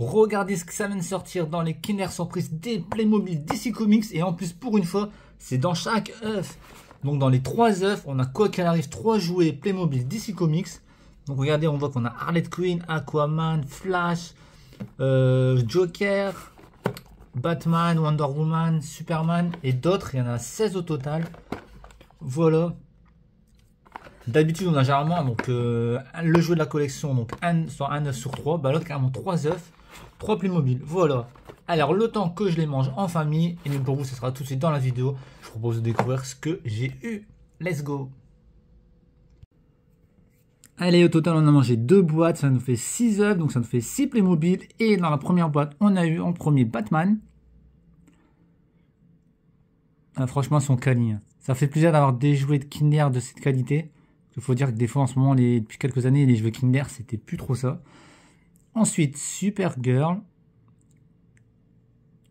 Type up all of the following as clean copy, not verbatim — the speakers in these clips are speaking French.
Regardez ce que ça vient de sortir dans les Kinder Surprise des Playmobil DC Comics. Et en plus, pour une fois, c'est dans chaque œuf. Donc dans les 3 œufs, on a quoi qu'il arrive 3 jouets Playmobil DC Comics. Donc regardez, on voit qu'on a Harley Quinn, Aquaman, Flash, Joker, Batman, Wonder Woman, Superman et d'autres. Il y en a 16 au total. Voilà. D'habitude, on a généralement donc, le jouet de la collection, donc soit un œuf sur 3. Bah, l'autre, carrément 3 œufs, 3 Playmobil. Voilà. Alors, le temps que je les mange en famille, et pour vous, ce sera tout de suite dans la vidéo. Je vous propose de découvrir ce que j'ai eu. Let's go! Allez, au total, on a mangé 2 boîtes, ça nous fait 6 œufs, donc ça nous fait 6 Playmobil. Et dans la première boîte, on a eu en premier Batman. Ah, franchement, ils sont quali. Ça fait plaisir d'avoir des jouets de Kinder de cette qualité. Il faut dire que des fois, en ce moment, depuis quelques années, les jouets Kinder, c'était plus trop ça. Ensuite, Supergirl.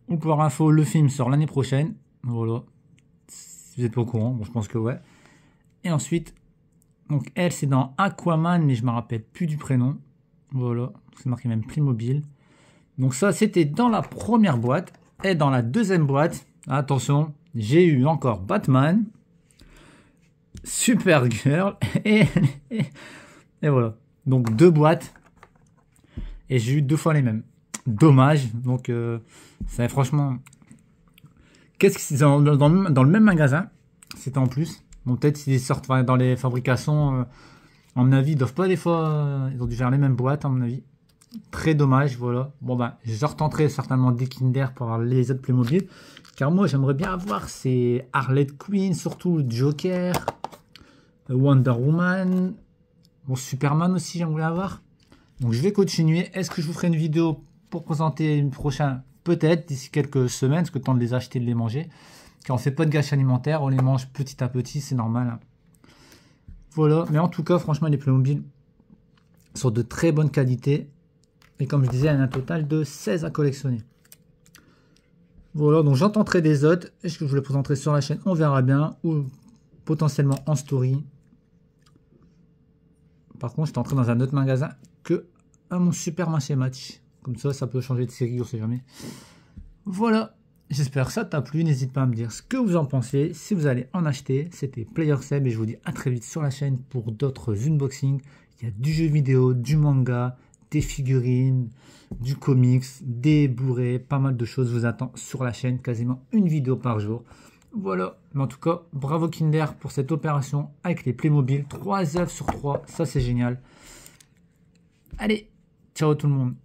Ou pour info, le film sort l'année prochaine. Voilà. Si vous n'êtes pas au courant, bon, je pense que ouais. Et ensuite, donc elle, c'est dans Aquaman, mais je me rappelle plus du prénom. Voilà. C'est marqué même Playmobil. Donc ça, c'était dans la première boîte. Et dans la deuxième boîte, attention, j'ai eu encore Batman, Supergirl et voilà. Donc 2 boîtes. Et j'ai eu 2 fois les mêmes. Dommage. Donc ça franchement. Qu'est-ce que c'est dans le même magasin? C'était en plus. Bon, peut-être s'ils sortent dans les fabrications, à mon avis, ils doivent pas des fois. Ils ont dû faire les mêmes boîtes, à mon avis. Très dommage, voilà. Bon ben, je retenterai certainement des Kinder pour avoir les autres Playmobil. Car moi, j'aimerais bien avoir ces Harley Quinn, surtout Joker, Wonder Woman, bon, Superman aussi, j'aimerais avoir. Donc je vais continuer. Est-ce que je vous ferai une vidéo pour présenter une prochaine? Peut-être d'ici quelques semaines, parce que le temps de les acheter, de les manger. Car on fait pas de gâchis alimentaire, on les mange petit à petit, c'est normal. Voilà, mais en tout cas, franchement, les Playmobil sont de très bonne qualité. Et comme je disais, il y en a un total de 16 à collectionner. Voilà, donc j'en tenterai des autres. Est-ce que je vous les présenterai sur la chaîne? On verra bien. Ou potentiellement en story. Par contre, je tenterai dans un autre magasin que à mon Super Marché Match. Comme ça peut changer de série, on sait jamais. Voilà. J'espère que ça t'a plu. N'hésite pas à me dire ce que vous en pensez. Si vous allez en acheter, c'était PlayerSeb. Et je vous dis à très vite sur la chaîne pour d'autres unboxings. Il y a du jeu vidéo, du manga, des figurines, du comics, des Blu-ray, pas mal de choses vous attend sur la chaîne, quasiment une vidéo par jour. Voilà, mais en tout cas, bravo Kinder pour cette opération avec les Playmobil, 3 œufs sur 3, ça c'est génial. Allez, ciao tout le monde.